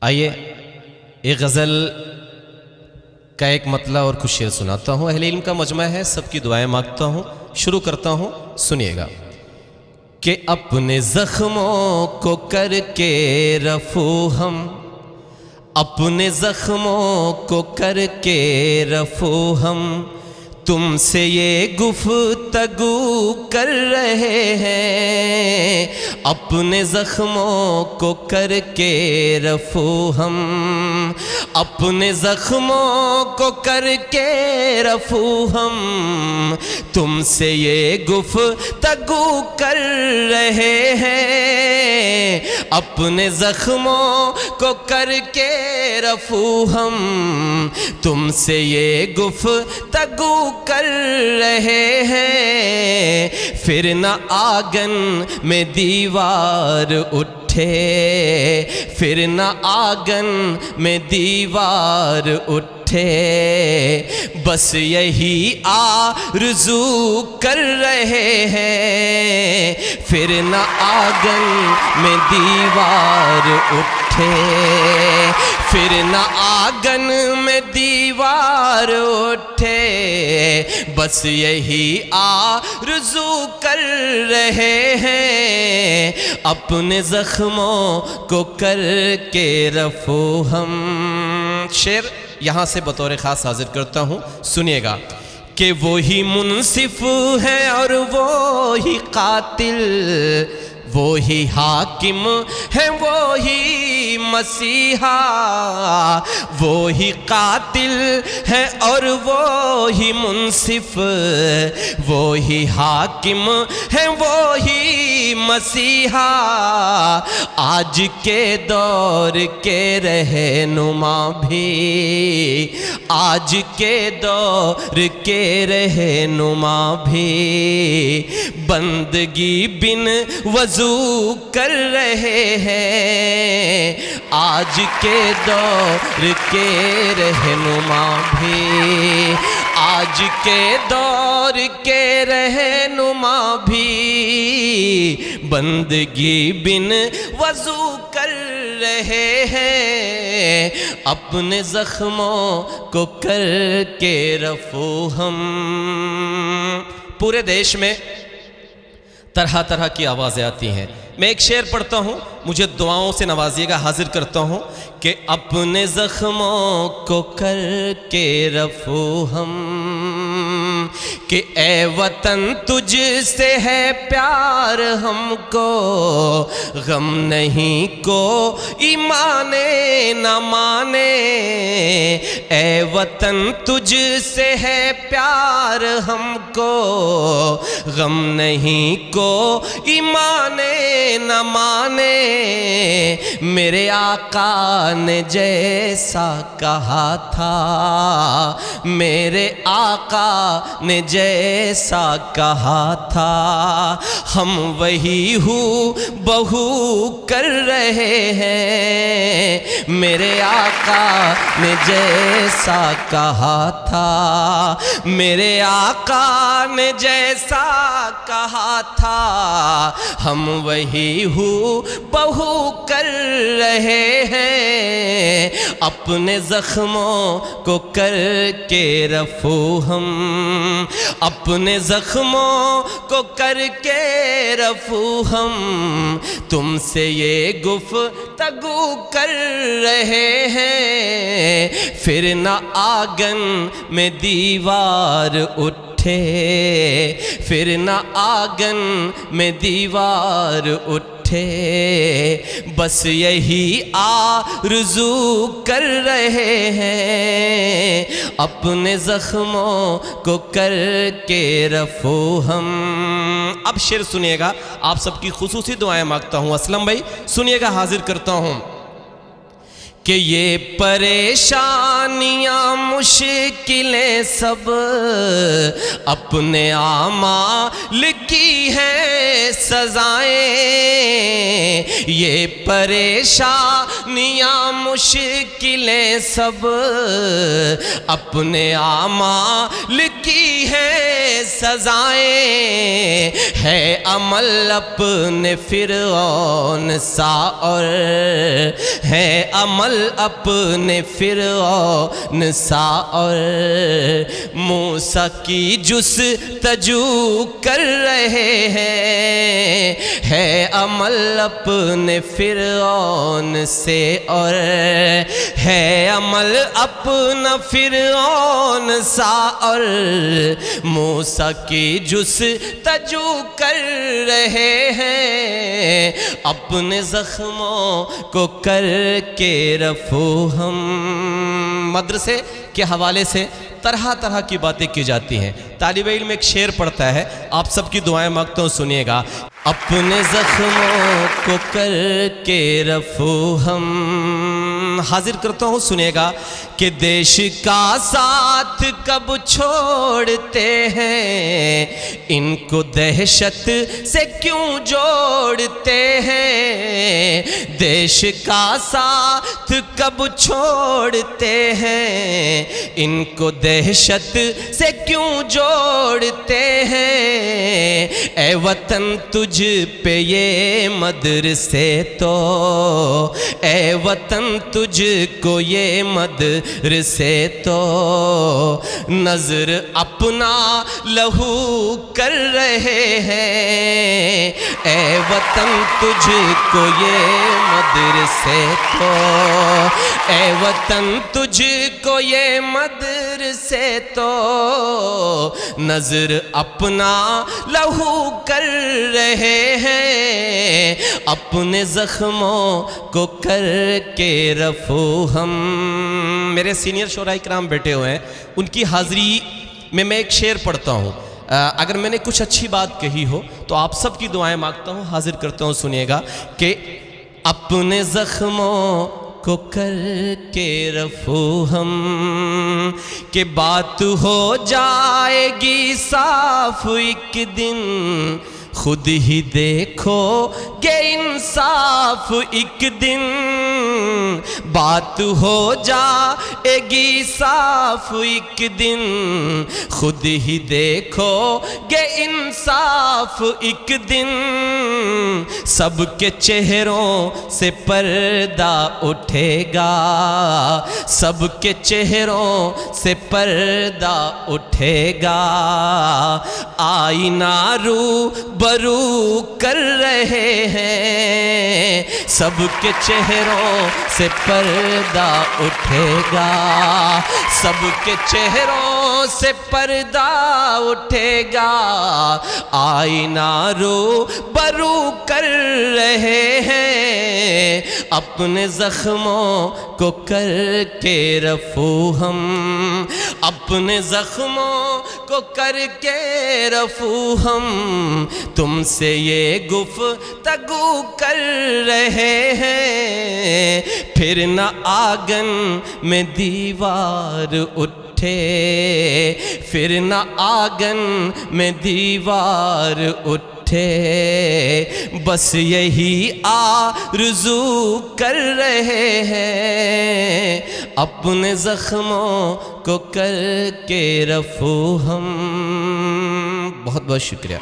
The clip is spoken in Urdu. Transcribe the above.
آئیے ایک غزل کا ایک مطلع اور کچھ شعر سناتا ہوں. اہل علم کا مجمع ہے, سب کی دعائیں مانگتا ہوں. شروع کرتا ہوں, سنیے گا. کہ اپنے زخموں کو کر کے رفو ہم, اپنے زخموں کو کر کے رفو ہم, تم سے یہ گفتگو کر رہے ہیں. اپنے زخموں کو کر کے رفو ہم, اپنے زخموں کو کر کے رفو ہم, تم سے یہ گفتگو کر رہے ہیں. اپنے زخموں کو کر کے رفو ہم, تم سے یہ گفتگو کر رہے ہیں. پھر نہ آنگن میں دیوار اٹھے, پھر نہ آنگن میں دیوار اٹھے, بس یہی آرزو کر رہے ہیں. پھر نہ آنگن میں دیوار اٹھے, پھر نہ آنگن میں دیوار اٹھے, بس یہی آرزو کر رہے ہیں. اپنے زخموں کو کر کے رفو ہم. شعر یہاں سے بطور خاص حاضر کرتا ہوں, سنیے گا. کہ وہی منصف ہے اور وہی قاتل, وہی حاکم ہے وہی مسیحا, وہی قاتل ہے اور وہی منصف, وہی حاکم ہے وہی مسیحا. آج کے دور کے رہنما بھی, آج کے دور کے رہنما بھی, بندگی بن وضو کر رہے ہیں. آج کے دور کے رہنما بھی, آج کے دور کے رہنما بھی, بندگی بن وضو کر رہے ہیں. اپنے زخموں کو کر کے رفو ہم. پورے دیش میں طرح طرح کی آوازیں آتی ہیں. میں ایک شعر پڑھتا ہوں, مجھے دعاؤں سے نوازیے گا. حاضر کرتا ہوں کہ اپنے زخموں کو کر کے رفو ہم, کہ اے وطن تجھ سے ہے پیار ہم کو, غم نہیں کو ایمانے نہ مانے. اے وطن تجھ سے ہے پیار ہم کو, غم نہیں کو ایمانے نہ مانے. میرے آقا نے جیسا کہا تھا, میرے آقا نے جیسا کہا تھا, ہم وہی بہو کر رہے ہیں. میرے آقا نے جیسا کہا تھا, میرے آقا نے جیسا کہا تھا, ہم وہی بہو کر رہے ہیں. اپنے زخموں کو کر کے رفو ہم, اپنے زخموں کو کر کے رفو ہم, تم سے یہ گفتگو کر رہے ہیں. پھر نہ آنگن میں دیوار اٹھے, پھر نہ آنگن میں دیوار اٹھے, بس یہی آرزو کر رہے ہیں. اپنے زخموں کو کر کے رفو ہم. اب شعر سنیے گا, آپ سب کی خصوصی دعائیں مانگتا ہوں. اسلم بھائی سنیے گا, حاضر کرتا ہوں. کہ یہ پریشانیاں مشکلیں سب اپنے اعمال کی ہیں سزائیں. یہ پریشانیاں مشکلیں سب اپنے اعمال کی ہیں سزائیں، ہے عمل اپنے فرعون سا اور ہے عمل اپنے فرعون سا اور موسیٰ کی جستجو کر رہے ہیں، ہے عمل اپنے فرعون سے اور ہے عمل اپنا فرعون سا اور موسیٰ کی جستجو کر رہے ہیں، اپنے زخموں کو کر کے رفو ہم۔ مدرسے کے حوالے سے طرح طرح کی باتیں کی جاتی ہیں۔ طالب علم ایک شعر پڑھتا ہے، آپ سب کی دعائیں مانگتا ہوں، سنیے گا۔ اپنے زخموں کو کر کے رفو ہم، حاضر کرتا ہوں، سنیے گا کہ دیش کا ساتھ کب چھوڑتے ہیں، ان کو دہشت سے کیوں جوڑتے ہیں، دیش کا ساتھ کب چھوڑتے ہیں، ان کو دہشت سے کیوں جوڑتے ہیں، اے وطن تجھ پہ یہ مدرسے تو، اے وطن تجھ کو یہ مدرسے تو نظر اپنا لہو کر رہے ہیں، اے وطن تجھ کو یہ مدرسے تو، اے وطن تجھ کو یہ مدرسے تو نظر اپنا لہو کر رہے ہیں، اپنے زخموں کو کر کے رفو ہم۔ میرے سینئر شعراء کرام بیٹھے ہوئے ہیں، ان کی حاضری میں ایک شعر پڑھتا ہوں، اگر میں نے کچھ اچھی بات کہی ہو تو آپ سب کی دعائیں مانگتا ہوں، حاضر کرتا ہوں، سنیے گا کہ اپنے زخموں کو کر کے رفو ہم، کہ بات ہو جائے گی صاف ایک دن، خود ہی دیکھو گے انصاف ایک دن، بات ہو جائے گی صاف ایک دن، خود ہی دیکھو گے انصاف ایک دن، سب کے چہروں سے پردہ اٹھے گا، سب کے چہروں سے پردہ اٹھے گا، آئینہ رو برو کر رہے ہیں، سب کے چہروں سے پردہ اٹھے گا، سب کے چہروں سے پردہ اٹھے گا، آئینہ رو برو کر رہے ہیں، اپنے زخموں کو کر کے رفو ہم، اپنے زخموں کو کر کے رفو ہم، تم سے یہ گفتگو کر رہے ہیں، پھر نہ آنگن میں دیوار اٹھے، پھر نہ آنگن میں دیوار اٹھے، بس یہی آرزو کر رہے ہیں، اپنے زخموں کو کر کے رفو ہم۔ بہت بہت شکریہ۔